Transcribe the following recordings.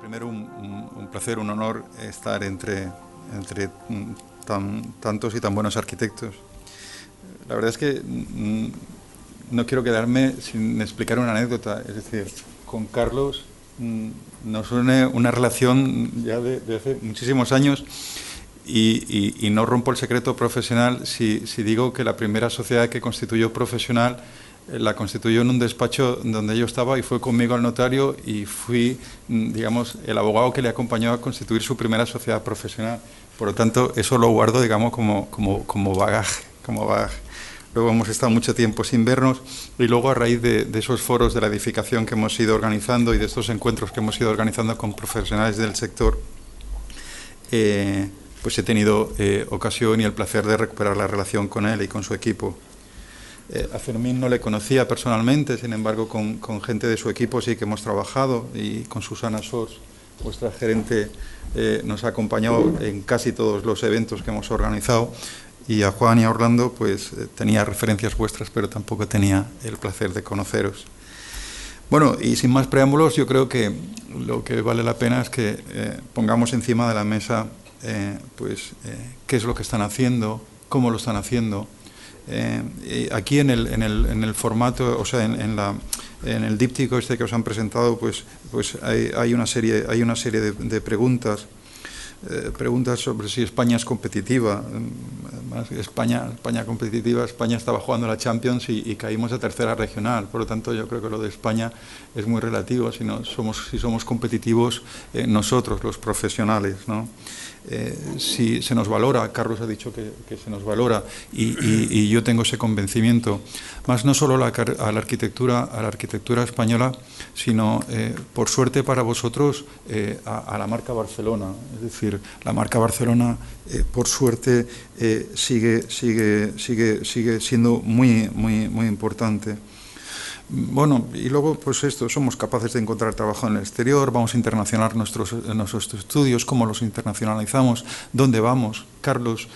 primero, un placer, un honor estar entre tantos y tan buenos arquitectos. La verdad es que no quiero quedarme sin explicar una anécdota. Es decir, con Carlos nos une una relación ya de hace muchísimos años y no rompo el secreto profesional si digo que la primera sociedad que constituyó profesional la constituyó en un despacho donde yo estaba y fue conmigo al notario y fui, digamos, el abogado que le acompañó a constituir su primera sociedad profesional. Por lo tanto, eso lo guardo, digamos, como bagaje, Luego hemos estado mucho tiempo sin vernos y luego a raíz de esos foros de la edificación que hemos ido organizando y de estos encuentros que hemos ido organizando con profesionales del sector, pues he tenido ocasión y el placer de recuperar la relación con él y con su equipo. A Fermín no le conocía personalmente, sin embargo con gente de su equipo sí que hemos trabajado y con Susana Sors, vuestra gerente, nos ha acompañado en casi todos los eventos que hemos organizado, y a Juan y a Orlando pues tenía referencias vuestras, pero tampoco tenía el placer de conoceros. Bueno, y sin más preámbulos, yo creo que lo que vale la pena es que pongamos encima de la mesa qué es lo que están haciendo, cómo lo están haciendo. Aquí en el formato, o sea, en el díptico este que os han presentado, pues hay una serie de preguntas. Preguntas sobre si España es competitiva. Además, España competitiva, España estaba jugando la Champions y caímos a tercera regional. Por lo tanto, yo creo que lo de España es muy relativo. Si somos competitivos nosotros, los profesionales, ¿no? Si se nos valora, Carlos ha dicho que se nos valora y yo tengo ese convencimiento, más no solo a la arquitectura española, sino por suerte para vosotros a la marca Barcelona. Es decir, la marca Barcelona por suerte sigue siendo muy importante. Bueno, y luego pues somos capaces de encontrar trabajo en el exterior, vamos a internacionalizar nuestros estudios, cómo los internacionalizamos, dónde vamos. Carlos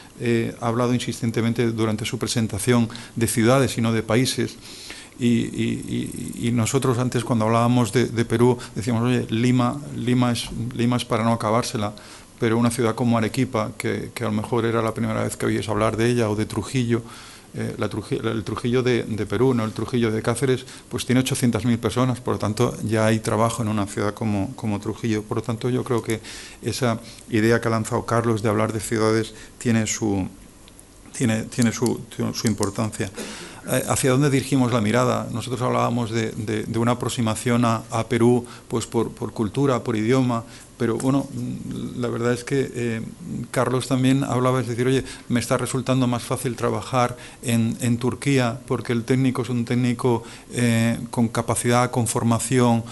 ha hablado insistentemente durante su presentación de ciudades y no de países. Y nosotros antes, cuando hablábamos de Perú, decíamos, oye, Lima es para no acabársela, pero una ciudad como Arequipa, que a lo mejor era la primera vez que oíais hablar de ella, o de Trujillo, el Trujillo de Perú, no el Trujillo de Cáceres, pues tiene 800.000 personas, por lo tanto ya hay trabajo en una ciudad como Trujillo. Por lo tanto, yo creo que esa idea que ha lanzado Carlos de hablar de ciudades tiene su importancia. ¿Hacia dónde dirigimos la mirada? Nosotros hablábamos de una aproximación a Perú pues por cultura, por idioma, pero bueno, la verdad es que Carlos también hablaba, es decir, oye, me está resultando más fácil trabajar en Turquía porque el técnico es un técnico con capacidad, con formación,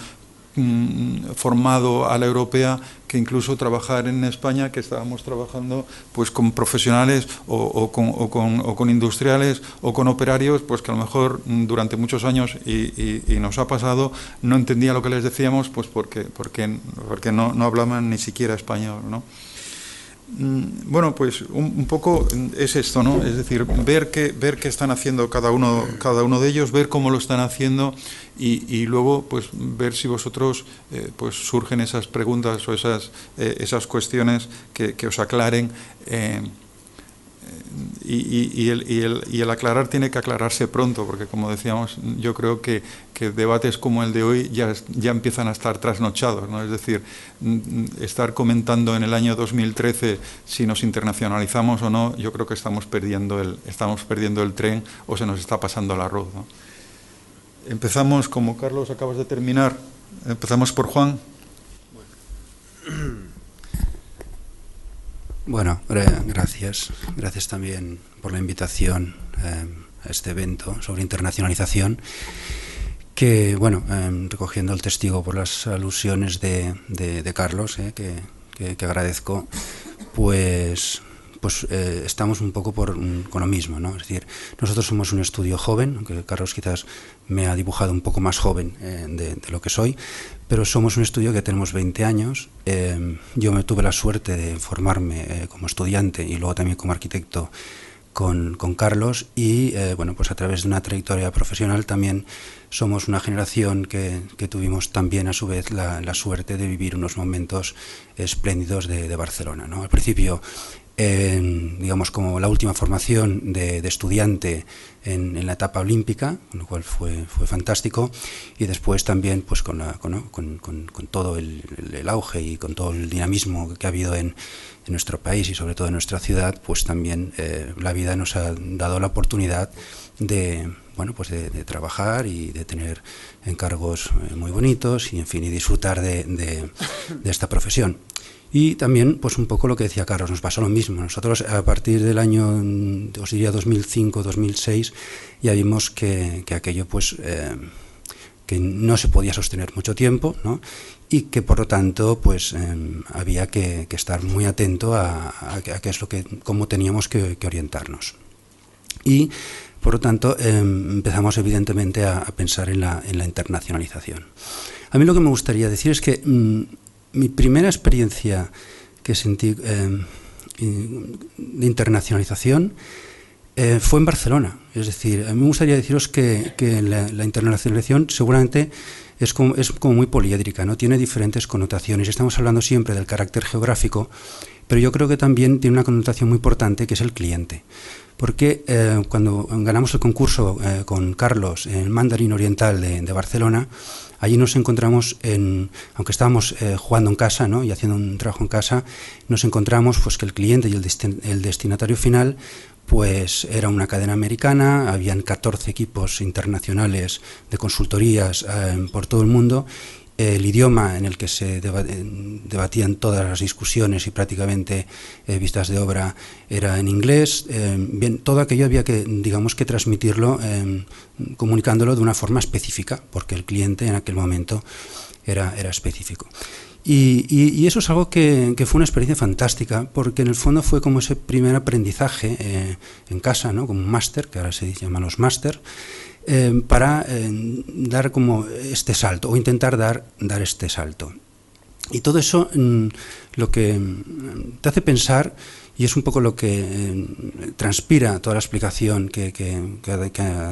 formado a la europea, que incluso trabajar en España, que estábamos trabajando pues con profesionales o con industriales o con operarios, pues que a lo mejor durante muchos años y nos ha pasado, no entendía lo que les decíamos, pues porque no hablaban ni siquiera español, ¿no? Bueno, pues un poco es esto, ¿no? Es decir, ver qué están haciendo cada uno de ellos, ver cómo lo están haciendo y luego pues ver si vosotros pues surgen esas preguntas o esas cuestiones que os aclaren. Y el aclarar tiene que aclararse pronto, porque como decíamos, yo creo que debates como el de hoy ya empiezan a estar trasnochados, ¿no? Es decir, estar comentando en el año 2013 si nos internacionalizamos o no, yo creo que estamos perdiendo el tren o se nos está pasando el arroz, ¿no? Empezamos, como Carlos acabas de terminar, empezamos por Juan. Bueno, gracias también por la invitación a este evento sobre internacionalización, que, bueno, recogiendo el testigo por las alusiones de Carlos, que agradezco, pues estamos un poco con lo mismo, ¿no? Es decir, nosotros somos un estudio joven, aunque Carlos quizás me ha dibujado un poco más joven de lo que soy, pero somos un estudio que tenemos 20 años. Yo me tuve la suerte de formarme como estudiante y luego también como arquitecto con Carlos y bueno, pues a través de una trayectoria profesional también somos una generación que tuvimos también a su vez la suerte de vivir unos momentos espléndidos de Barcelona, ¿no? Al principio, digamos, como la última formación de estudiante en la etapa olímpica, lo cual fue fantástico, y después también pues con todo el auge y con todo el dinamismo que ha habido en nuestro país y sobre todo en nuestra ciudad, pues también la vida nos ha dado la oportunidad de, bueno, pues de trabajar y de tener encargos muy bonitos y, en fin, y disfrutar de esta profesión. Y también, pues un poco lo que decía Carlos, nos pasó lo mismo. Nosotros a partir del año, os diría 2005, 2006, ya vimos que aquello pues que no se podía sostener mucho tiempo, ¿no? Y que por lo tanto pues había que estar muy atento a qué es lo que, cómo teníamos que orientarnos. Y por lo tanto empezamos evidentemente a pensar en la internacionalización. A mí lo que me gustaría decir es que mi primera experiencia que sentí de internacionalización fue en Barcelona. Es decir, a mí me gustaría deciros que la internacionalización seguramente es como muy poliédrica, ¿no? Tiene diferentes connotaciones. Estamos hablando siempre del carácter geográfico, pero yo creo que también tiene una connotación muy importante, que es el cliente. Porque cuando ganamos el concurso con Carlos en el Mandarín Oriental de Barcelona, allí nos encontramos, aunque estábamos jugando en casa, ¿no?, y haciendo un trabajo en casa, nos encontramos pues que el cliente y el destinatario final pues era una cadena americana, habían 14 equipos internacionales de consultorías por todo el mundo. El idioma en el que se debatían todas las discusiones y prácticamente vistas de obra era en inglés. Bien, todo aquello había que, digamos, que transmitirlo comunicándolo de una forma específica, porque el cliente en aquel momento era específico. Y eso es algo que fue una experiencia fantástica, porque en el fondo fue como ese primer aprendizaje en casa, ¿no?, como un máster, que ahora se llaman los máster, para dar como este salto, o intentar dar este salto. Y todo eso lo que te hace pensar, y es un poco lo que transpira toda la explicación que ha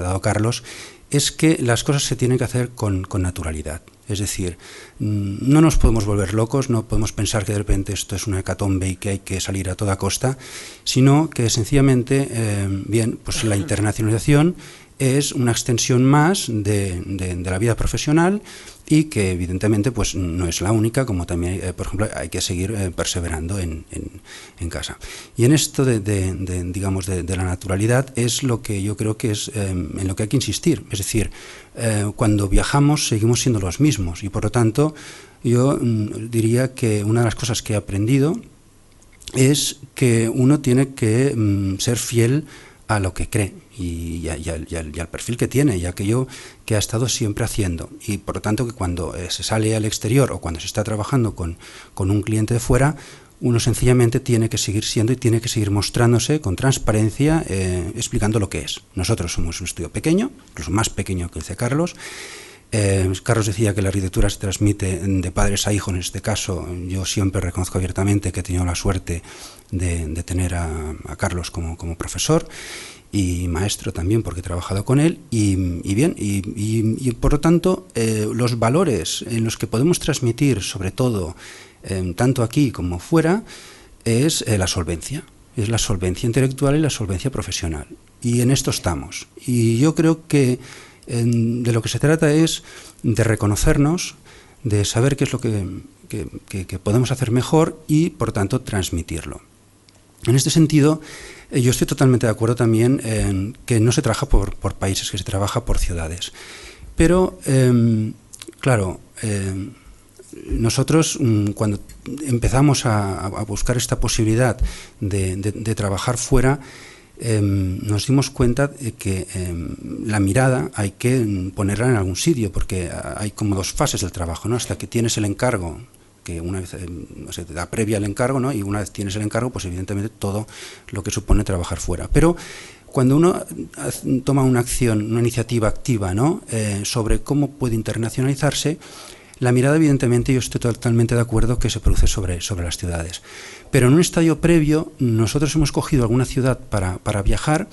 dado Carlos, es que las cosas se tienen que hacer con naturalidad. Es decir, no nos podemos volver locos, no podemos pensar que de repente esto es una hecatombe y que hay que salir a toda costa, sino que sencillamente, bien, pues la internacionalización es una extensión más de la vida profesional y que evidentemente pues no es la única, como también, por ejemplo, hay que seguir perseverando en casa. Y en esto digamos, de la naturalidad es lo que yo creo que es en lo que hay que insistir. Es decir, cuando viajamos seguimos siendo los mismos y por lo tanto yo diría que una de las cosas que he aprendido es que uno tiene que ser fiel a lo que cree y al perfil que tiene y a aquello que ha estado siempre haciendo, y por lo tanto que cuando se sale al exterior o cuando se está trabajando con un cliente de fuera, uno sencillamente tiene que seguir siendo y tiene que seguir mostrándose con transparencia, explicando lo que es. Nosotros somos un estudio pequeño, incluso más pequeño que el de Carlos. Carlos decía que la arquitectura se transmite de padres a hijos. En este caso yo siempre reconozco abiertamente que he tenido la suerte de tener a Carlos como profesor y maestro también, porque he trabajado con él, y por lo tanto los valores en los que podemos transmitir, sobre todo tanto aquí como fuera, es la solvencia intelectual y la solvencia profesional, y en esto estamos. Y yo creo que de lo que se trata es de reconocernos, de saber qué es lo que podemos hacer mejor y, por tanto, transmitirlo. En este sentido, yo estoy totalmente de acuerdo también en que no se trabaja por países, que se trabaja por ciudades. Pero, claro, nosotros cuando empezamos a buscar esta posibilidad de trabajar fuera, nos dimos cuenta de que la mirada hay que ponerla en algún sitio, porque hay como dos fases del trabajo, ¿no? Hasta que tienes el encargo, que una vez te da previa el encargo, ¿no?, y una vez tienes el encargo, pues evidentemente todo lo que supone trabajar fuera. Pero cuando uno toma una acción, una iniciativa activa, ¿no?, sobre cómo puede internacionalizarse, la mirada, evidentemente, yo estoy totalmente de acuerdo que se produce sobre las ciudades. Pero en un estadio previo, nosotros hemos cogido alguna ciudad para viajar,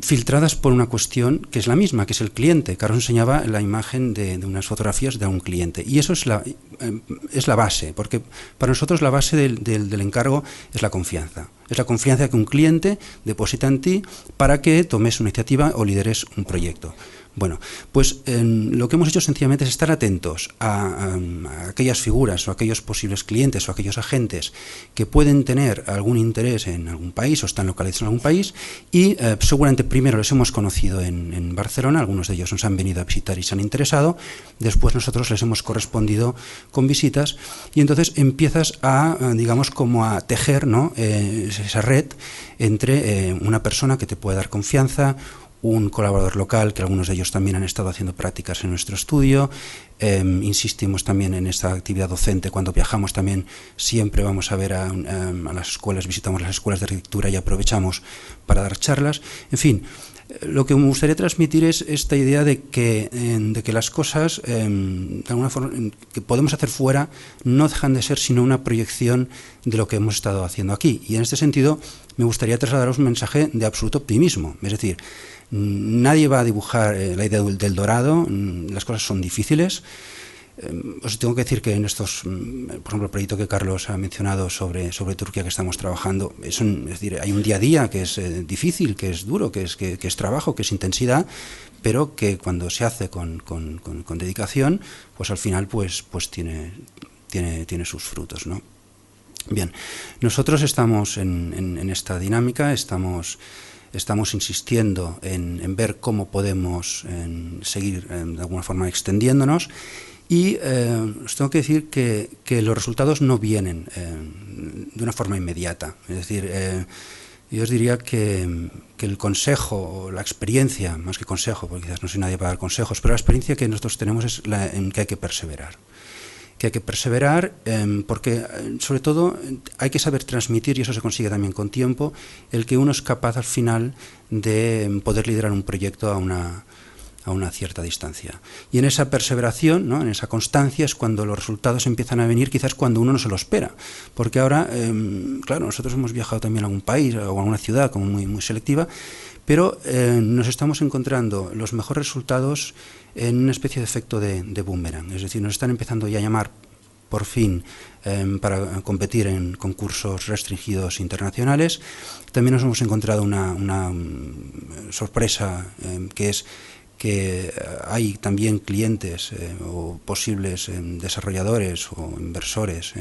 filtradas por una cuestión que es la misma, que es el cliente. Carlos enseñaba la imagen de unas fotografías de un cliente, y eso es la base, porque para nosotros la base del encargo es la confianza. Es la confianza que un cliente deposita en ti para que tomes una iniciativa o lideres un proyecto. Bueno, pues lo que hemos hecho sencillamente es estar atentos a aquellas figuras o aquellos posibles clientes o aquellos agentes que pueden tener algún interés en algún país o están localizados en algún país, y seguramente primero les hemos conocido en Barcelona, algunos de ellos nos han venido a visitar y se han interesado, después nosotros les hemos correspondido con visitas, y entonces empiezas digamos, como a tejer, ¿no?, esa red entre una persona que te puede dar confianza, un colaborador local, que algunos de ellos también han estado haciendo prácticas en nuestro estudio. Insistimos también en esta actividad docente. Cuando viajamos también siempre vamos a ver a las escuelas, visitamos las escuelas de arquitectura y aprovechamos para dar charlas. En fin, lo que me gustaría transmitir es esta idea de que las cosas, de alguna forma, que podemos hacer fuera, no dejan de ser sino una proyección de lo que hemos estado haciendo aquí. Y en este sentido me gustaría trasladaros un mensaje de absoluto optimismo. Es decir, nadie va a dibujar la idea del dorado, las cosas son difíciles. Os tengo que decir que en estos, por ejemplo, el proyecto que Carlos ha mencionado sobre Turquía que estamos trabajando, es decir, hay un día a día que es difícil, que es duro, que es trabajo, que es intensidad, pero que cuando se hace con dedicación, pues al final pues tiene sus frutos, ¿no? Bien, nosotros estamos en esta dinámica, estamos insistiendo en ver cómo podemos seguir de alguna forma extendiéndonos, y os tengo que decir que los resultados no vienen de una forma inmediata. Es decir, yo os diría que el consejo o la experiencia, más que consejo, porque quizás no soy nadie para dar consejos, pero la experiencia que nosotros tenemos es en que hay que perseverar. Porque sobre todo hay que saber transmitir, y eso se consigue también con tiempo, el que uno es capaz al final de poder liderar un proyecto a una cierta distancia. Y en esa perseveración, ¿no?, en esa constancia, es cuando los resultados empiezan a venir, quizás cuando uno no se lo espera. Porque ahora, claro, nosotros hemos viajado también a algún país o a alguna ciudad como muy, muy selectiva, pero nos estamos encontrando los mejores resultados en una especie de efecto de boomerang. Es decir, nos están empezando ya a llamar por fin para competir en concursos restringidos internacionales. También nos hemos encontrado una sorpresa, que es que hay también clientes o posibles desarrolladores o inversores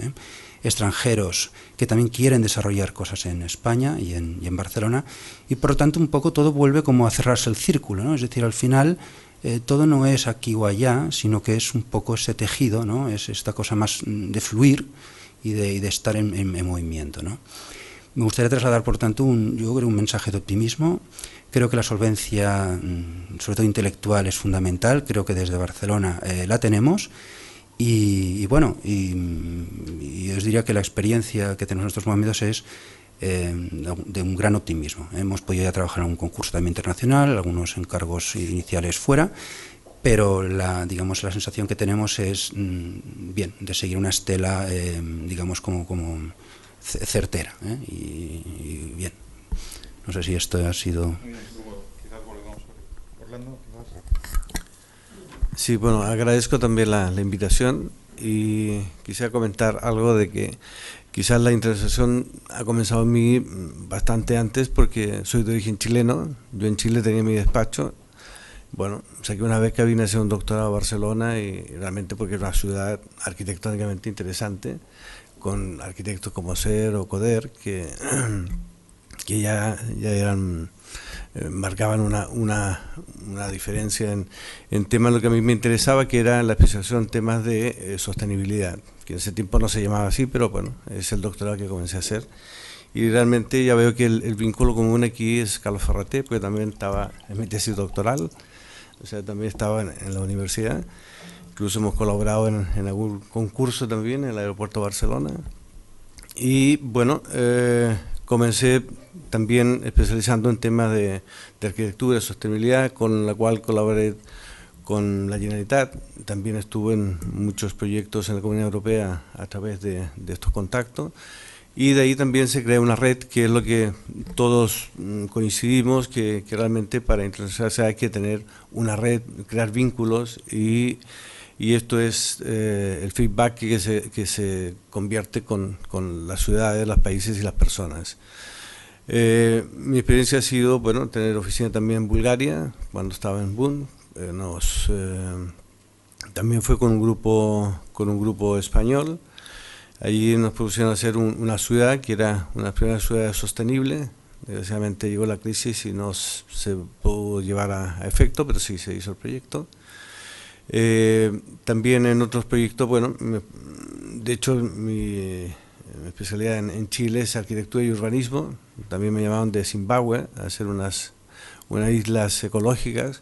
extranjeros que también quieren desarrollar cosas en España y en Barcelona, y por lo tanto un poco todo vuelve como a cerrarse el círculo, ¿no? Es decir, al final todo no es aquí o allá, sino que es un poco ese tejido, ¿no? Es esta cosa más de fluir y de estar en movimiento, ¿no? Me gustaría trasladar, por tanto, yo creo un mensaje de optimismo. Creo que la solvencia, sobre todo intelectual, es fundamental. Creo que desde Barcelona la tenemos. Y bueno, y os diría que la experiencia que tenemos en estos momentos es de un gran optimismo. Hemos podido ya trabajar en un concurso también internacional, algunos encargos iniciales fuera, pero digamos, la sensación que tenemos es bien, de seguir una estela, digamos, como certera, y bien. No sé si esto ha sido... Quizás volvemos a Orlando. Sí, bueno, agradezco también la invitación, y quisiera comentar algo de que quizás la interesación ha comenzado en mí bastante antes, porque soy de origen chileno. Yo en Chile tenía mi despacho. Bueno, o sea que una vez que vine a hacer un doctorado a Barcelona, y realmente porque es una ciudad arquitectónicamente interesante, con arquitectos como Ser o Coder, que ya eran... marcaban una diferencia en temas, lo que a mí me interesaba, que era la especialización en temas de sostenibilidad, que en ese tiempo no se llamaba así, pero bueno, es el doctorado que comencé a hacer. Y realmente ya veo que el vínculo común aquí es Carlos Ferraté, porque también estaba en mi tesis doctoral, o sea, también estaba en la universidad. Incluso hemos colaborado en algún concurso también en el aeropuerto de Barcelona. Y bueno, comencé también especializando en temas de arquitectura y sostenibilidad, con la cual colaboré con la Generalitat, también estuve en muchos proyectos en la Comunidad Europea a través de estos contactos, y de ahí también se crea una red, que es lo que todos coincidimos, que realmente para internacionalizarse hay que tener una red, crear vínculos, y esto es el feedback que se convierte con las ciudades, los países y las personas. Mi experiencia ha sido, bueno, tener oficina también en Bulgaria, cuando estaba en Bonn. También fue con un grupo español. Allí nos propusieron hacer una ciudad que era una primera ciudad sostenible. Desgraciadamente llegó la crisis y no se pudo llevar a efecto, pero sí se hizo el proyecto. También en otros proyectos, bueno, de hecho mi especialidad en Chile es arquitectura y urbanismo. También me llamaban de Zimbabue a hacer unas islas ecológicas.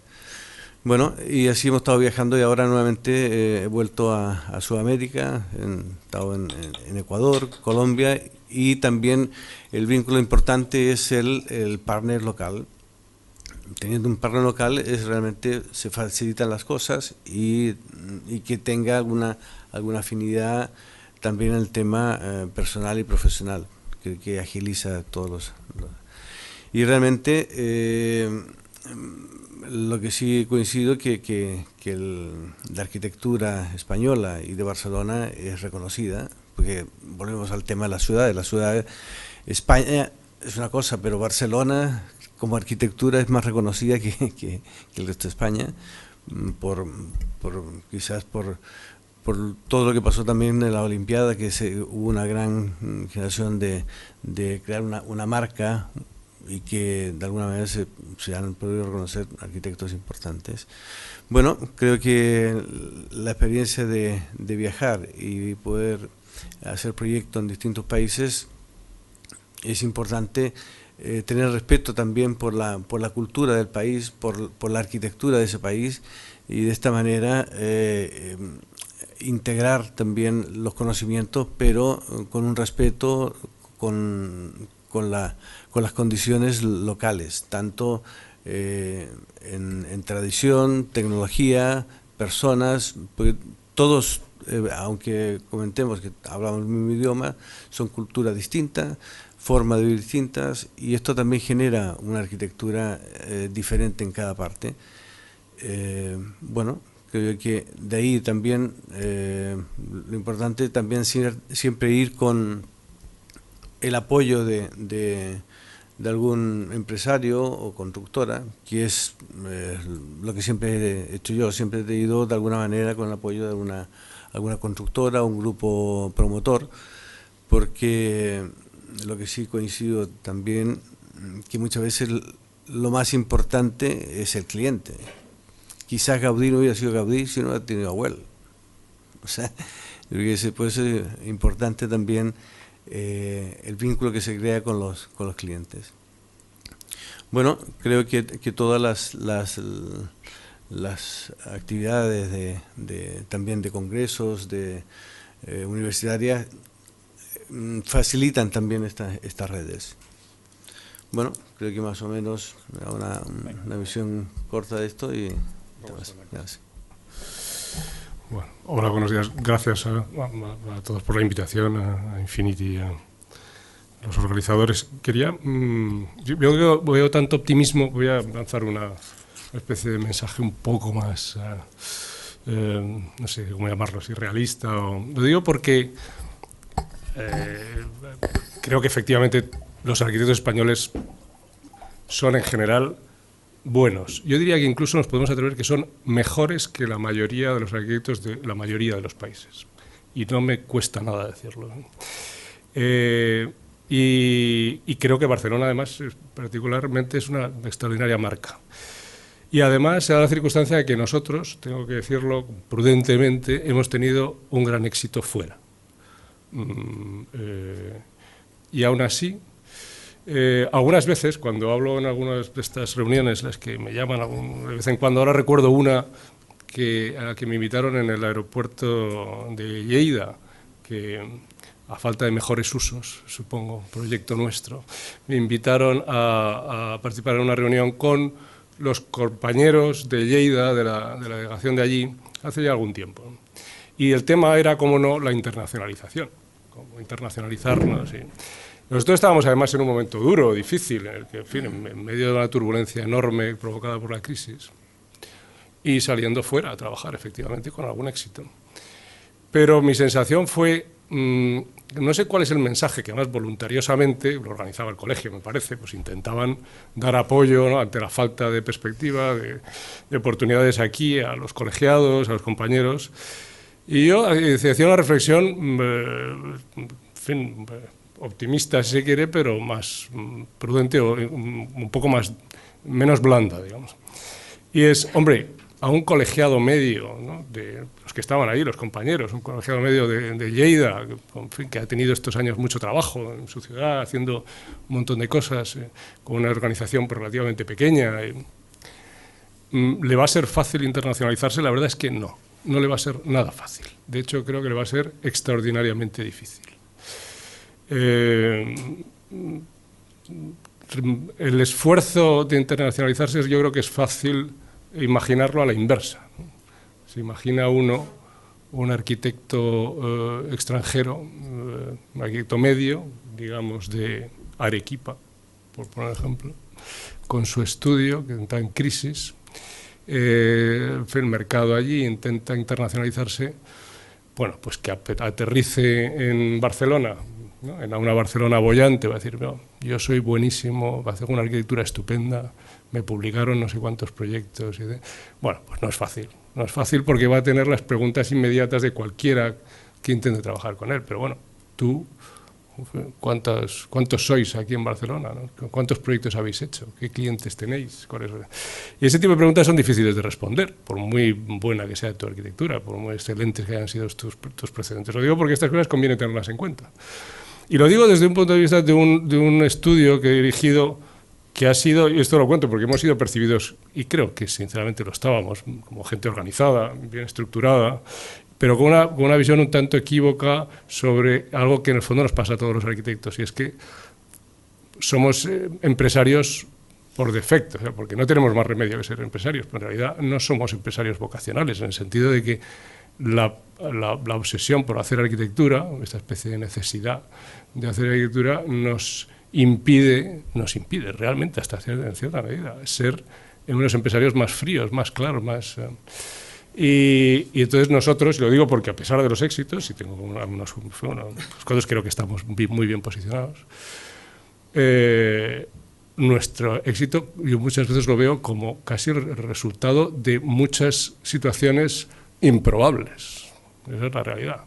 Bueno, y así hemos estado viajando, y ahora nuevamente he vuelto a Sudamérica, he estado en Ecuador, Colombia, y también el vínculo importante es el partner local. Teniendo un partner local realmente se facilitan las cosas, y que tenga alguna afinidad también en el tema personal y profesional, que agiliza todos y realmente lo que sí coincido que la arquitectura española y de Barcelona es reconocida, porque volvemos al tema de las ciudades. La ciudad, España es una cosa, pero Barcelona como arquitectura es más reconocida que el resto de España, quizás por todo lo que pasó también en la Olimpiada, que hubo una gran generación de crear una marca, y que de alguna manera se han podido reconocer arquitectos importantes. Bueno, creo que la experiencia de viajar y poder hacer proyectos en distintos países es importante. Tener respeto también por la cultura del país, por la arquitectura de ese país, y de esta manera integrar también los conocimientos, pero con un respeto, con las condiciones locales, tanto en tradición, tecnología, personas, porque todos, aunque comentemos que hablamos el mismo idioma, son culturas distintas, formas de vivir distintas, y esto también genera una arquitectura diferente en cada parte. Bueno, creo que de ahí también lo importante también siempre ir con el apoyo de algún empresario o constructora, que es lo que siempre he hecho yo. Siempre he ido de alguna manera con el apoyo de alguna constructora o un grupo promotor, porque lo que sí coincido también, que muchas veces lo más importante es el cliente. Quizás Gaudí no hubiera sido Gaudí si no hubiera tenido a Güell. O sea, creo que puede ser importante también el vínculo que se crea con los clientes. Bueno, creo que todas las actividades también de congresos, universitarias, facilitan también estas redes. Bueno, creo que más o menos una visión corta de esto, y gracias. Bueno, hola, buenos días. Gracias a todos por la invitación, a Infinity, a los organizadores. Yo veo tanto optimismo, voy a lanzar una especie de mensaje un poco más, no sé cómo llamarlo, si realista. Lo digo porque creo que efectivamente los arquitectos españoles son en general buenos. Yo diría que incluso nos podemos atrever que son mejores que la mayoría de los arquitectos de la mayoría de los países. Y no me cuesta nada decirlo. Y creo que Barcelona, además, particularmente es una extraordinaria marca. Y además se da la circunstancia de que nosotros, tengo que decirlo prudentemente, hemos tenido un gran éxito fuera. Y aún así, algunas veces, cuando hablo en algunas de estas reuniones, las que me llaman de vez en cuando, ahora recuerdo una a la que me invitaron en el aeropuerto de Lleida, que a falta de mejores usos, supongo, proyecto nuestro, me invitaron a participar en una reunión con los compañeros de Lleida, de la delegación de allí, hace ya algún tiempo. Y el tema era, cómo no, la internacionalización, cómo internacionalizarnos. Y nosotros estábamos además en un momento duro, difícil, en el que, en fin, en medio de una turbulencia enorme provocada por la crisis, y saliendo fuera a trabajar, efectivamente, con algún éxito. Pero mi sensación fue, no sé cuál es el mensaje, que además voluntariosamente lo organizaba el colegio, me parece, pues intentaban dar apoyo, ¿no?, ante la falta de perspectiva, de oportunidades aquí, a los colegiados, a los compañeros. Y yo hacía una reflexión, en fin, optimista si se quiere, pero más prudente o un poco menos blanda, digamos. Y es, hombre, a un colegiado medio, ¿no?, de los que estaban ahí, los compañeros, un colegiado medio de Lleida, en fin, que ha tenido estos años mucho trabajo en su ciudad, haciendo un montón de cosas, con una organización relativamente pequeña. ¿Le va a ser fácil internacionalizarse? La verdad es que no le va a ser nada fácil. De hecho, creo que le va a ser extraordinariamente difícil. El esfuerzo de internacionalizarse, yo creo que es fácil imaginarlo a la inversa, ¿no? Se imagina uno un arquitecto extranjero, un arquitecto medio, digamos de Arequipa, por poner ejemplo, con su estudio, que está en crisis, el mercado allí, intenta internacionalizarse, bueno, pues que aterrice en Barcelona, ¿no?, en una Barcelona boyante, va a decir, no, yo soy buenísimo, va a hacer una arquitectura estupenda, me publicaron no sé cuántos proyectos. Bueno, pues no es fácil porque va a tener las preguntas inmediatas de cualquiera que intente trabajar con él, pero bueno, tú, ¿cuántos sois aquí en Barcelona, ¿no? ¿Cuántos proyectos habéis hecho? ¿Qué clientes tenéis? Y ese tipo de preguntas son difíciles de responder, por muy buena que sea tu arquitectura, por muy excelentes que hayan sido tus precedentes. Lo digo porque estas cosas conviene tenerlas en cuenta. Y lo digo desde un punto de vista de un estudio que he dirigido, que ha sido, y esto lo cuento porque hemos sido percibidos, y creo que sinceramente lo estábamos, como gente organizada, bien estructurada, pero con una visión un tanto equívoca sobre algo que en el fondo nos pasa a todos los arquitectos, y es que somos empresarios por defecto, o sea, porque no tenemos más remedio que ser empresarios, pero en realidad no somos empresarios vocacionales, en el sentido de que la obsesión por hacer arquitectura, esta especie de necesidad de hacer arquitectura, nos impide realmente, hasta en cierta medida, ser unos empresarios más fríos, más claros, más... Y entonces nosotros, y lo digo porque a pesar de los éxitos, y tengo unas cosas, creo que estamos muy bien posicionados, nuestro éxito yo muchas veces lo veo como casi el resultado de muchas situaciones improbables. Esa es la realidad.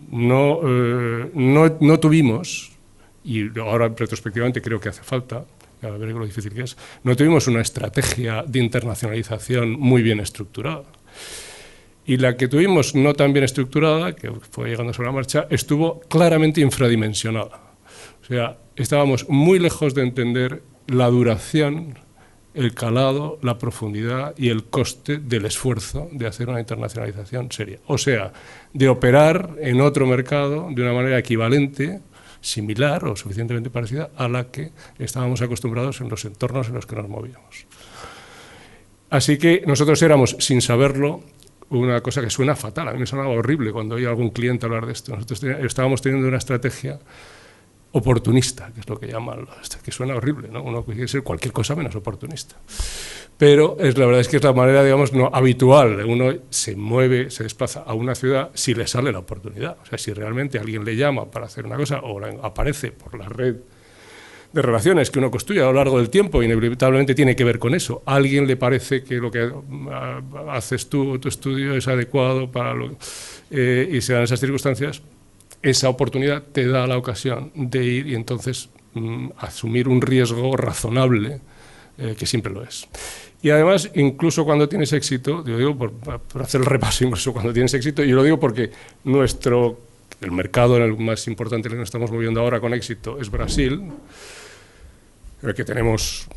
No tuvimos, y ahora retrospectivamente creo que hace falta, a ver lo difícil que es, no tuvimos una estrategia de internacionalización muy bien estructurada. Y la que tuvimos no tan bien estructurada, que fue llegando sobre la marcha, estuvo claramente infradimensionada. O sea, estábamos muy lejos de entender la duración, el calado, la profundidad y el coste del esfuerzo de hacer una internacionalización seria. O sea, de operar en otro mercado de una manera equivalente, similar o suficientemente parecida a la que estábamos acostumbrados en los entornos en los que nos movíamos. Así que nosotros éramos, sin saberlo, una cosa que suena fatal. A mí me sonaba horrible cuando oía a algún cliente hablar de esto. Nosotros estábamos teniendo una estrategia oportunista, que es lo que llaman, que suena horrible, ¿no? Uno quiere ser cualquier cosa menos oportunista. Pero la verdad es que es la manera, digamos, no habitual. Uno se mueve, se desplaza a una ciudad si le sale la oportunidad. O sea, si realmente alguien le llama para hacer una cosa o aparece por la red de relaciones que uno construye a lo largo del tiempo, inevitablemente tiene que ver con eso. A alguien le parece que lo que haces tú, tu estudio, es adecuado para y se dan esas circunstancias, esa oportunidad te da la ocasión de ir y entonces asumir un riesgo razonable, que siempre lo es. Y además, incluso cuando tienes éxito, yo digo por hacer el repaso, incluso cuando tienes éxito, y yo lo digo porque el mercado más importante en el que nos estamos moviendo ahora con éxito es Brasil, el que tenemos,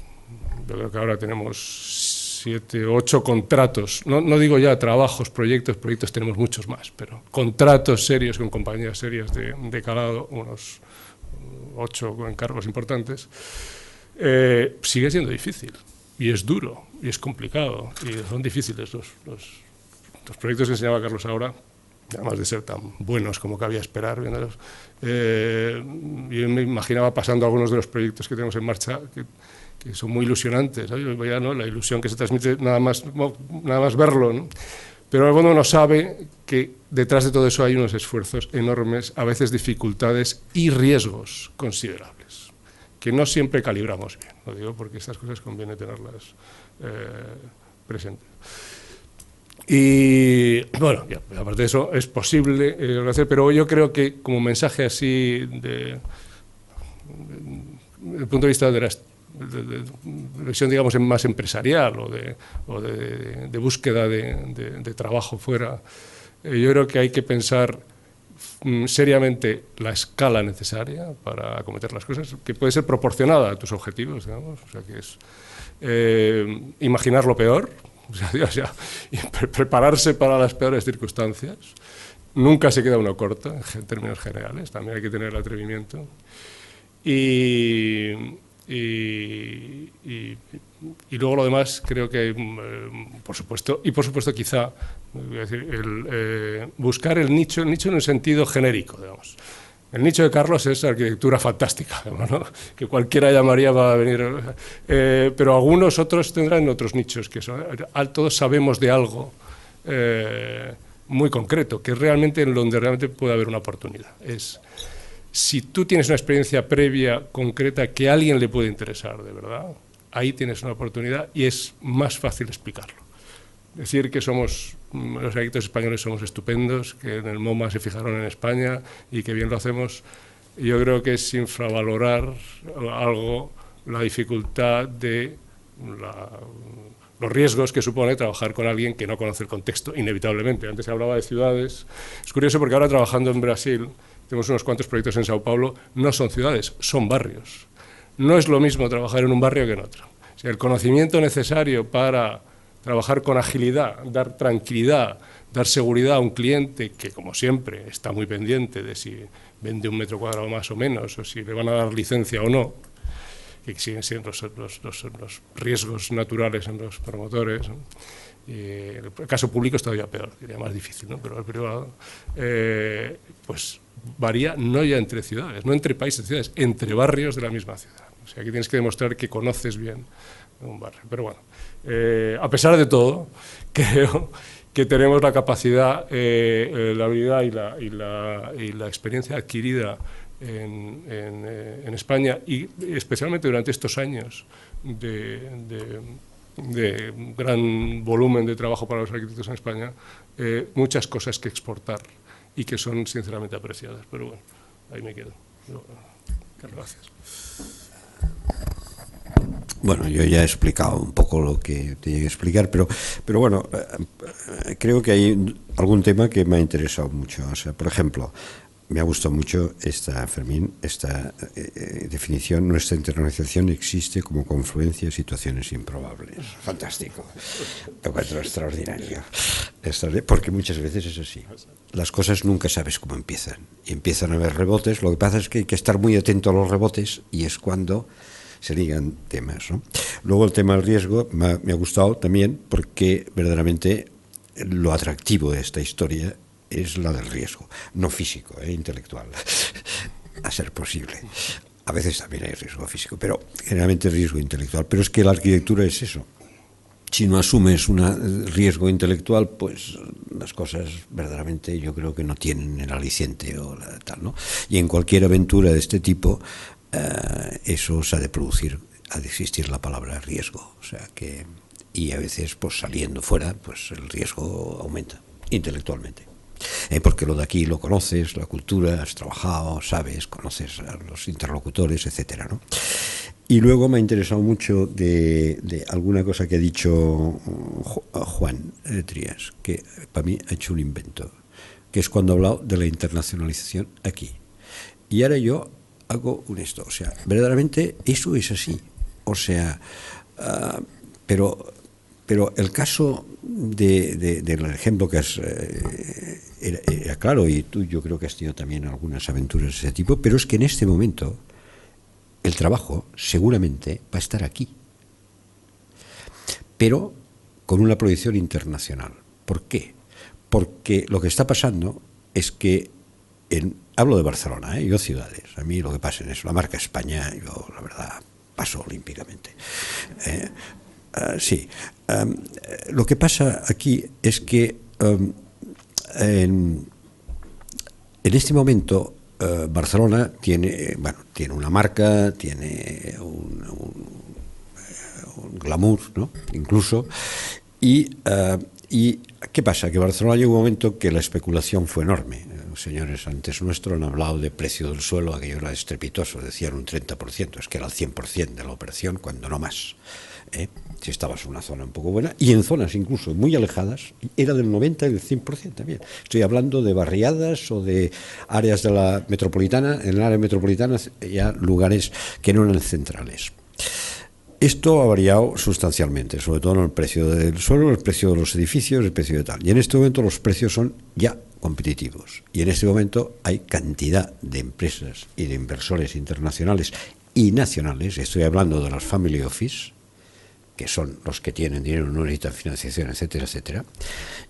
yo creo que ahora tenemos 7, 8 contratos, no digo ya trabajos, proyectos tenemos muchos más, pero contratos serios con compañías serias de calado, unos 8 encargos importantes. sigue siendo difícil, y es duro, y es complicado, y son difíciles los proyectos que enseñaba Carlos ahora, además de ser tan buenos como cabía esperar viéndolos. Yo me imaginaba pasando algunos de los proyectos que tenemos en marcha, que son muy ilusionantes, ¿sabes? Ya, ¿no? La ilusión que se transmite nada más verlo, ¿no? Pero en el fondo uno sabe que detrás de todo eso hay unos esfuerzos enormes, a veces dificultades y riesgos considerables, que no siempre calibramos bien. Lo digo porque estas cosas conviene tenerlas presentes. Y bueno, ya, aparte de eso, es posible hacer, pero yo creo que como mensaje así, desde el punto de vista de la visión, digamos, más empresarial o de búsqueda de trabajo fuera, yo creo que hay que pensar seriamente la escala necesaria para acometer las cosas, que puede ser proporcionada a tus objetivos, digamos, o sea, que es imaginar lo peor, o sea, prepararse para las peores circunstancias. Nunca se queda uno corto, en términos generales, también hay que tener el atrevimiento. Y luego lo demás, creo que, por supuesto quizá, voy a decir, buscar el nicho en un sentido genérico, digamos. El nicho de Carlos es arquitectura fantástica, ¿no? Que cualquiera llamaría va a venir, pero algunos otros tendrán otros nichos, que son, todos sabemos de algo muy concreto, que es realmente en donde realmente puede haber una oportunidad. Si tú tienes una experiencia previa, concreta, que a alguien le puede interesar, de verdad, ahí tienes una oportunidad y es más fácil explicarlo. Decir que los arquitectos españoles somos estupendos, que en el MoMA se fijaron en España y que bien lo hacemos, yo creo que es infravalorar algo la dificultad de los riesgos que supone trabajar con alguien que no conoce el contexto, inevitablemente. Antes se hablaba de ciudades. Es curioso porque ahora trabajando en Brasil, tenemos unos cuantos proyectos en Sao Paulo, no son ciudades, son barrios. No es lo mismo trabajar en un barrio que en otro. O sea, el conocimiento necesario para trabajar con agilidad, dar tranquilidad, dar seguridad a un cliente que, como siempre, está muy pendiente de si vende un metro cuadrado más o menos, o si le van a dar licencia o no, que siguen siendo los riesgos naturales en los promotores, ¿no? El caso público es todavía peor, diría más difícil, ¿no? Pero el privado, pues varía no ya entre ciudades, no entre países y ciudades, entre barrios de la misma ciudad. O sea, aquí tienes que demostrar que conoces bien un barrio. Pero bueno, a pesar de todo, creo que tenemos la capacidad, la habilidad y la experiencia adquirida en España, y especialmente durante estos años de gran volumen de trabajo para los arquitectos en España, muchas cosas que exportar y que son sinceramente apreciadas. Pero bueno, ahí me quedo. Gracias. Bueno, yo ya he explicado un poco lo que tenía que explicar, pero bueno, creo que hay algún tema que me ha interesado mucho. O sea, por ejemplo, me ha gustado mucho Fermín, esta definición: nuestra internacionalización existe como confluencia de situaciones improbables. Fantástico. Lo encuentro extraordinario. Porque muchas veces es así. Las cosas nunca sabes cómo empiezan. Y empiezan a haber rebotes. Lo que pasa es que hay que estar muy atento a los rebotes, y es cuando se ligan temas, ¿no? Luego el tema del riesgo me ha gustado también, porque verdaderamente lo atractivo de esta historia es la del riesgo, no físico, intelectual, a ser posible. A veces también hay riesgo físico, pero generalmente riesgo intelectual. Pero es que la arquitectura es eso. Si no asumes un riesgo intelectual, pues las cosas verdaderamente yo creo que no tienen el aliciente o tal, ¿no? Y en cualquier aventura de este tipo, eso se ha de producir, ha de existir la palabra riesgo. O sea que, y a veces, pues saliendo fuera, pues el riesgo aumenta intelectualmente. Porque lo de aquí lo conoces, la cultura, has trabajado, sabes, conoces a los interlocutores, etcétera, ¿no? Y luego me ha interesado mucho de alguna cosa que ha dicho Juan Trías, que para mí ha hecho un invento, que es cuando ha hablado de la internacionalización aquí. Y ahora yo hago esto, o sea, verdaderamente eso es así. O sea, pero el caso del ejemplo que has era claro, y tú yo creo que has tenido también algunas aventuras de ese tipo, pero es que en este momento el trabajo seguramente va a estar aquí, pero con una proyección internacional. ¿Por qué? Porque lo que está pasando es que, hablo de Barcelona, yo ciudades, a mí lo que pasa en eso, la marca España, yo la verdad paso olímpicamente. Lo que pasa aquí es que en este momento Barcelona tiene una marca, tiene un glamour, ¿no? Incluso, y ¿qué pasa? Que Barcelona llegó un momento que la especulación fue enorme. Los señores antes nuestros han hablado de precio del suelo, aquello era estrepitoso, decían un 30%, es que era el 100% de la operación, cuando no más. Si estabas en una zona un poco buena, y en zonas incluso muy alejadas, era del 90 y del 100% también. Estoy hablando de barriadas o de áreas de la metropolitana, en el área metropolitana ya lugares que no eran centrales. Esto ha variado sustancialmente, sobre todo en el precio del suelo, el precio de los edificios, el precio de tal. Y en este momento los precios son ya competitivos. Y en este momento hay cantidad de empresas y de inversores internacionales y nacionales, estoy hablando de los family office, que son los que tienen dinero, no necesitan financiación, etcétera, etcétera,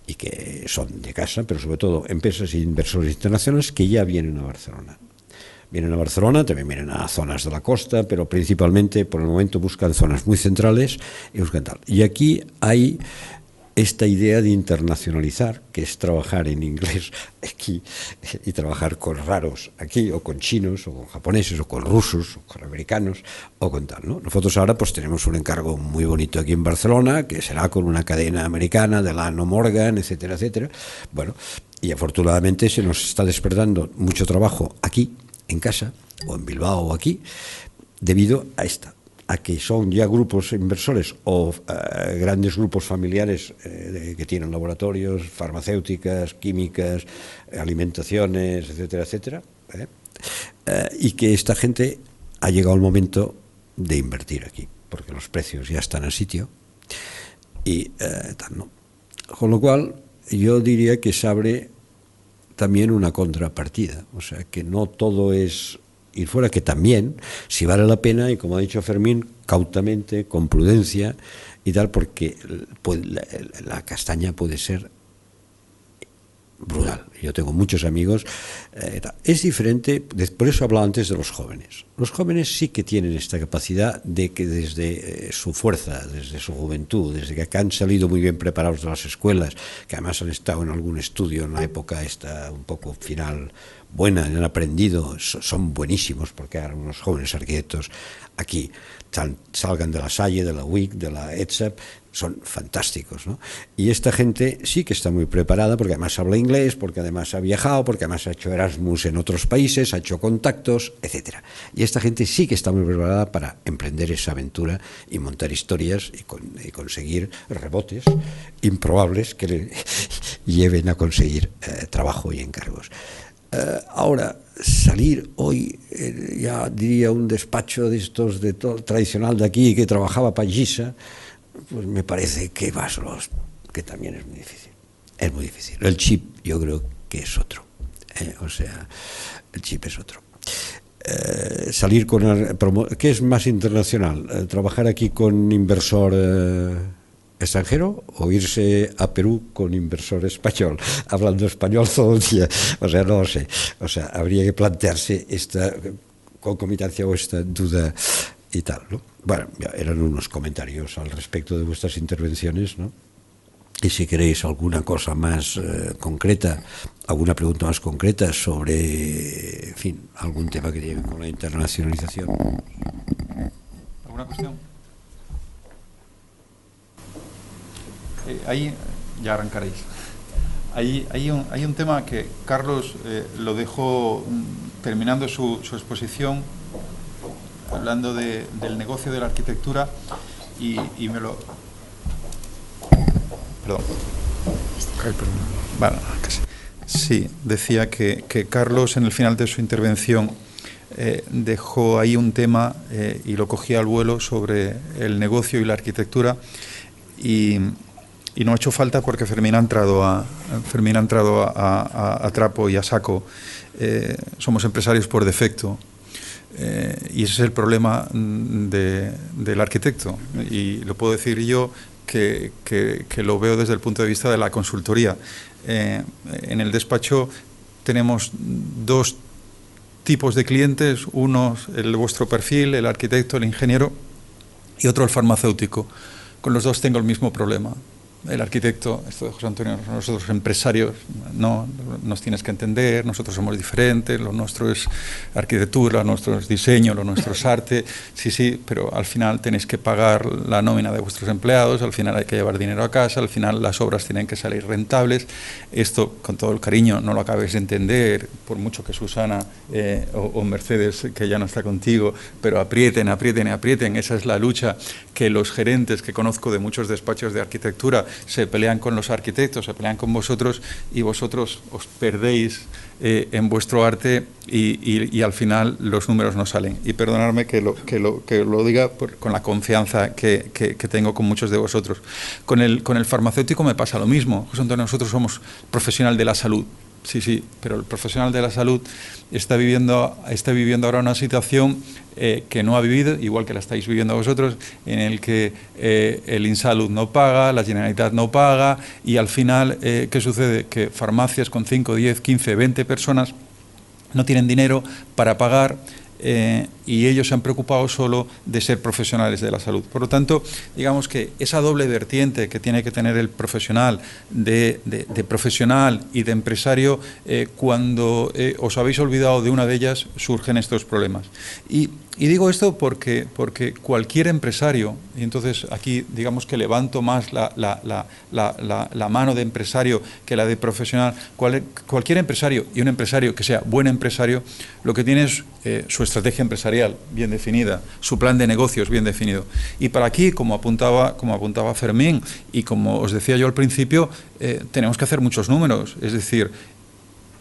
y que son de casa, pero sobre todo empresas e inversores internacionales que ya vienen a Barcelona. Vienen a Barcelona, también vienen a zonas de la costa, pero principalmente por el momento buscan zonas muy centrales y buscan tal. Y aquí hay esta idea de internacionalizar, que es trabajar en inglés aquí y trabajar con raros aquí, o con chinos, o con japoneses, o con rusos, o con americanos, o con tal, ¿no? Nosotros ahora pues tenemos un encargo muy bonito aquí en Barcelona, que será con una cadena americana, Delano Morgan, etcétera, etcétera. Bueno, y afortunadamente se nos está despertando mucho trabajo aquí, en casa, o en Bilbao o aquí, debido a que son ya grupos inversores o grandes grupos familiares que tienen laboratorios, farmacéuticas, químicas, alimentaciones, etcétera, etcétera, y que esta gente ha llegado el momento de invertir aquí, porque los precios ya están a sitio y tal, ¿no? Con lo cual yo diría que se abre también una contrapartida, o sea, que no todo es ir fuera, que también, si vale la pena, y como ha dicho Fermín, cautamente, con prudencia y tal, porque la castaña puede ser brutal. Yo tengo muchos amigos. Es diferente, por eso hablaba antes de los jóvenes. Los jóvenes sí que tienen esta capacidad de que desde su fuerza, desde su juventud, desde que han salido muy bien preparados de las escuelas, que además han estado en algún estudio en la época esta un poco final buena, han aprendido, son buenísimos, porque ahora unos jóvenes arquitectos aquí salgan de la Salle, de la UIC, de la ETSAP, son fantásticos, ¿no? Y esta gente sí que está muy preparada, porque además habla inglés, porque además ha viajado, porque además ha hecho Erasmus en otros países, ha hecho contactos, etcétera. Y esta gente sí que está muy preparada para emprender esa aventura y montar historias y conseguir rebotes improbables que le lleven a conseguir trabajo y encargos. Ahora, salir hoy, ya diría un despacho de estos tradicional de aquí, que trabajaba para Gisa, pues me parece que que también es muy difícil. Es muy difícil. El chip yo creo que es otro. O sea, el chip es otro. Salir con... ¿Qué es más internacional? ¿Trabajar aquí con inversor extranjero o irse a Perú con inversor español, hablando español todo el día? O sea, no lo sé. O sea, habría que plantearse esta concomitancia o esta duda y tal, ¿no? Bueno, ya eran unos comentarios al respecto de vuestras intervenciones, ¿no? Y si queréis alguna cosa más concreta, alguna pregunta más concreta sobre, en fin, algún tema que tiene con la internacionalización. ¿Alguna cuestión? Ahí ya arrancaréis. Hay un tema que Carlos lo dejó terminando su exposición, hablando del negocio de la arquitectura, y me lo... Perdón. Bueno, casi. Sí, decía que Carlos en el final de su intervención dejó ahí un tema y lo cogía al vuelo sobre el negocio y la arquitectura, y no ha hecho falta porque Fermín ha entrado a trapo y a saco. Somos empresarios por defecto. Y ese es el problema del arquitecto. Y lo puedo decir yo que lo veo desde el punto de vista de la consultoría. En el despacho tenemos dos tipos de clientes, uno el vuestro perfil, el arquitecto, el ingeniero, y otro el farmacéutico. Con los dos tengo el mismo problema. El arquitecto, esto de José Antonio, nosotros empresarios, no nos tienes que entender, nosotros somos diferentes, lo nuestro es arquitectura, lo nuestro es diseño, lo nuestro es arte, sí, pero al final tenéis que pagar la nómina de vuestros empleados, al final hay que llevar dinero a casa, al final las obras tienen que salir rentables. Esto, con todo el cariño, no lo acabéis de entender, por mucho que Susana o Mercedes, que ya no está contigo, pero aprieten, esa es la lucha que los gerentes que conozco de muchos despachos de arquitectura se pelean con los arquitectos, se pelean con vosotros, y vosotros os perdéis en vuestro arte y al final los números no salen. Y perdonadme que lo diga con la confianza que tengo con muchos de vosotros. Con el farmacéutico me pasa lo mismo. José Antonio, nosotros somos profesional de la salud. Sí, pero el profesional de la salud está viviendo ahora una situación que no ha vivido, igual que la estáis viviendo vosotros, en el que el Insalud no paga, la Generalitat no paga, y al final, ¿qué sucede? Que farmacias con 5, 10, 15, 20 personas no tienen dinero para pagar, y ellos se han preocupado solo de ser profesionales de la salud. Por lo tanto, digamos que esa doble vertiente que tiene que tener el profesional, de profesional y de empresario, cuando os habéis olvidado de una de ellas, surgen estos problemas. Y digo esto porque cualquier empresario, y entonces aquí digamos que levanto más la mano de empresario que la de profesional, cualquier empresario, y un empresario que sea buen empresario, lo que tiene es su estrategia empresarial bien definida, su plan de negocios bien definido. Y para aquí, como apuntaba Fermín, y como os decía yo al principio, tenemos que hacer muchos números, es decir,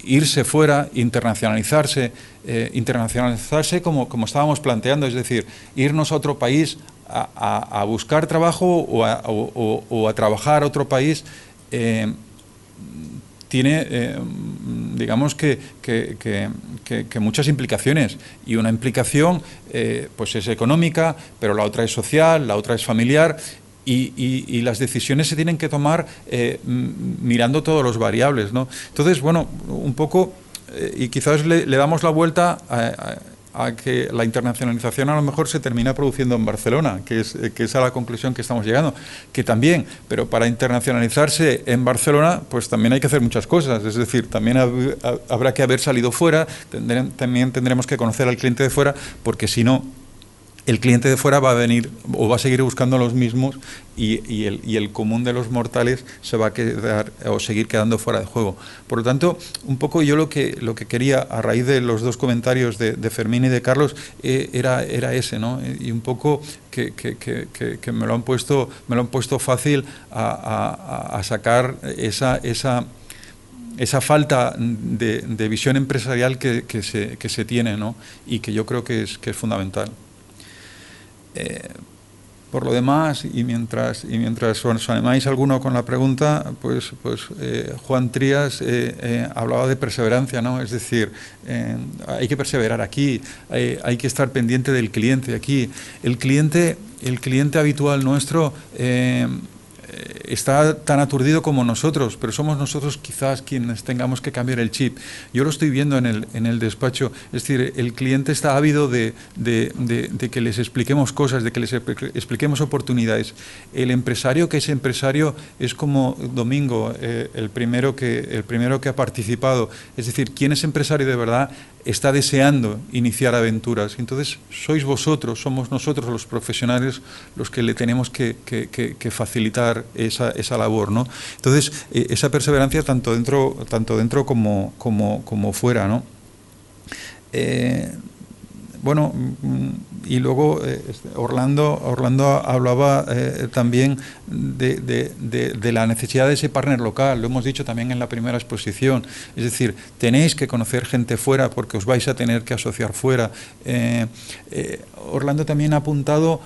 irse fuera, internacionalizarse como estábamos planteando, es decir, irnos a otro país a buscar trabajo o a trabajar a otro país, tiene, digamos que muchas implicaciones, y una implicación pues es económica, pero la otra es social, la otra es familiar. Y las decisiones se tienen que tomar mirando todos los variables, ¿no? Entonces, bueno, un poco, y quizás le damos la vuelta a que la internacionalización a lo mejor se termina produciendo en Barcelona, que es a la conclusión que estamos llegando, que también, pero para internacionalizarse en Barcelona, pues también hay que hacer muchas cosas, es decir, también habrá que haber salido fuera, también tendremos que conocer al cliente de fuera, porque si no, el cliente de fuera va a venir o va a seguir buscando los mismos, y el común de los mortales se va a quedar o seguir quedando fuera de juego. Por lo tanto, un poco yo lo que quería, a raíz de los dos comentarios de Fermín y de Carlos, era ese, ¿no? Y un poco que me lo han puesto fácil a sacar esa falta de visión empresarial que se tiene, ¿no? Y que yo creo que es fundamental. Por lo demás, y mientras os animáis alguno con la pregunta, pues Juan Trías hablaba de perseverancia, ¿no? Es decir, hay que perseverar aquí, hay que estar pendiente del cliente aquí. El cliente habitual nuestro está tan aturdido como nosotros, pero somos nosotros quizás quienes tengamos que cambiar el chip. Yo lo estoy viendo en el despacho, es decir, el cliente está ávido de que les expliquemos cosas, de que les expliquemos oportunidades. El empresario que es empresario es como Domingo, el primero que ha participado, es decir, quien es empresario de verdad está deseando iniciar aventuras. Entonces somos nosotros los profesionales los que le tenemos que facilitar esa labor, ¿no? Entonces, esa perseverancia tanto dentro como fuera, ¿no? Bueno, y luego Orlando hablaba también de la necesidad de ese partner local, lo hemos dicho también en la primera exposición, es decir, tenéis que conocer gente fuera porque os vais a tener que asociar fuera. Orlando también ha apuntado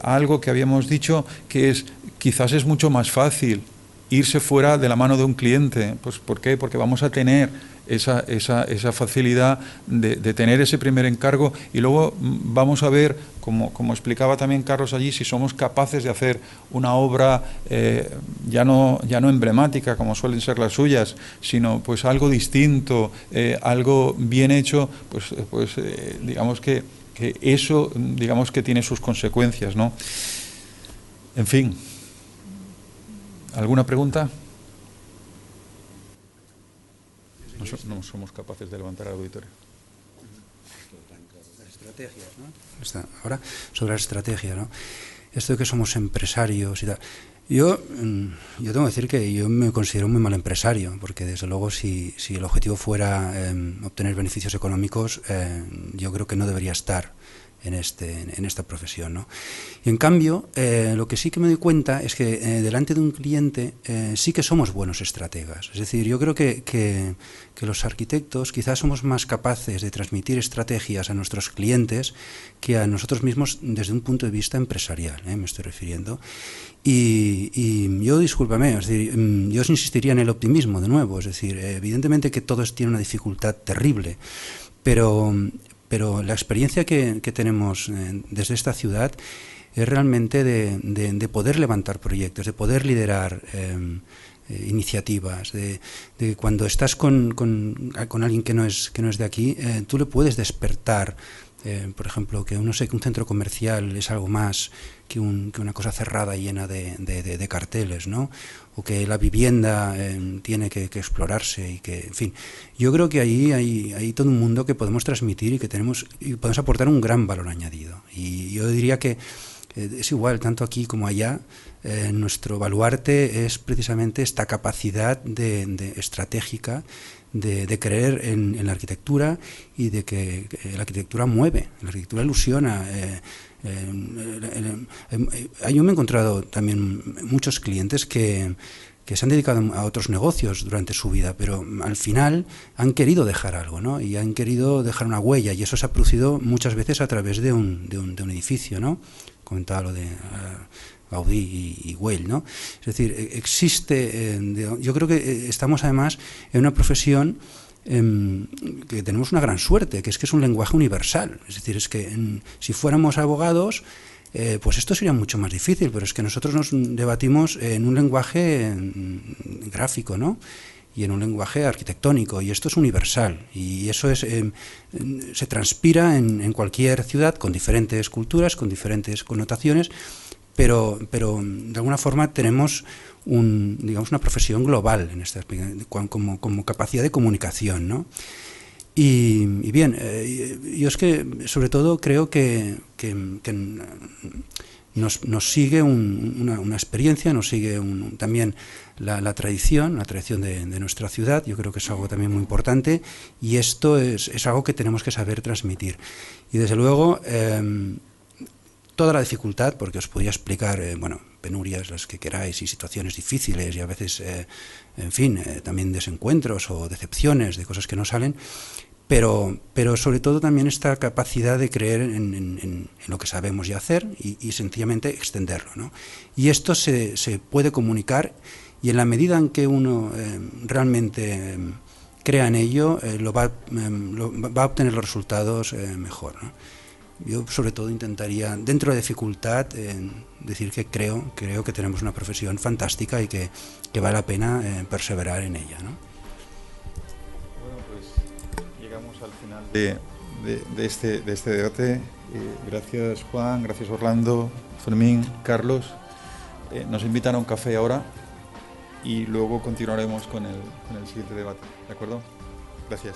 a algo que habíamos dicho, que quizás es mucho más fácil irse fuera de la mano de un cliente. Pues, ¿por qué? Porque vamos a tener esa facilidad de tener ese primer encargo y luego vamos a ver, como explicaba también Carlos allí, si somos capaces de hacer una obra ya no emblemática como suelen ser las suyas, sino pues algo distinto, algo bien hecho, pues digamos que eso, digamos que tiene sus consecuencias, ¿no? En fin, ¿alguna pregunta? No somos capaces de levantar el auditorio. Estrategias, ¿no? Ahora, sobre la estrategia, ¿no? Esto de que somos empresarios y tal. Yo tengo que decir que yo me considero un muy mal empresario, porque desde luego si el objetivo fuera obtener beneficios económicos, yo creo que no debería estar en esta profesión, ¿no? Y en cambio, lo que sí que me doy cuenta es que delante de un cliente sí que somos buenos estrategas. Es decir, yo creo que los arquitectos quizás somos más capaces de transmitir estrategias a nuestros clientes que a nosotros mismos desde un punto de vista empresarial, me estoy refiriendo. Y yo, discúlpame, es decir, yo os insistiría en el optimismo de nuevo. Es decir, evidentemente que todo tiene una dificultad terrible, pero la experiencia que tenemos desde esta ciudad es realmente de poder levantar proyectos, de poder liderar iniciativas, de cuando estás con alguien que no es de aquí, tú le puedes despertar, por ejemplo, que un centro comercial es algo más que una cosa cerrada llena de carteles, ¿no? O que la vivienda tiene que explorarse y que, en fin, yo creo que ahí hay todo un mundo que podemos transmitir y que podemos aportar un gran valor añadido. Y yo diría que es igual, tanto aquí como allá, nuestro baluarte es precisamente esta capacidad estratégica de creer en la arquitectura y de que la arquitectura mueve, la arquitectura ilusiona. Yo me he encontrado también muchos clientes que se han dedicado a otros negocios durante su vida, pero al final han querido dejar algo, ¿no? Y han querido dejar una huella, y eso se ha producido muchas veces a través de un edificio, ¿no? Comentaba lo de Gaudí y Güell, ¿no? Es decir, existe, yo creo que estamos además en una profesión que tenemos una gran suerte, que es un lenguaje universal. Es decir, es que si fuéramos abogados, pues esto sería mucho más difícil, pero es que nosotros nos debatimos en un lenguaje gráfico, ¿no? Y en un lenguaje arquitectónico, y esto es universal, y eso se transpira en cualquier ciudad, con diferentes culturas, con diferentes connotaciones, pero de alguna forma tenemos una profesión global en este aspecto, como capacidad de comunicación, ¿no? Y bien, yo es que sobre todo creo que nos sigue una experiencia, nos sigue también la tradición de nuestra ciudad. Yo creo que es algo también muy importante, y esto es algo que tenemos que saber transmitir. Y desde luego, toda la dificultad, porque os podría explicar, penurias las que queráis y situaciones difíciles y a veces, en fin, también desencuentros o decepciones de cosas que no salen, pero sobre todo también esta capacidad de creer en lo que sabemos ya hacer y sencillamente extenderlo, ¿no? Y esto se puede comunicar, y en la medida en que uno realmente crea en ello, va a obtener los resultados mejor, ¿no? Yo sobre todo intentaría, dentro de dificultad, decir que creo que tenemos una profesión fantástica y que vale la pena perseverar en ella, ¿no? Bueno, pues llegamos al final de este debate. Gracias, Juan, gracias, Orlando, Fermín, Carlos. Nos invitan a un café ahora y luego continuaremos con el siguiente debate, ¿de acuerdo? Gracias.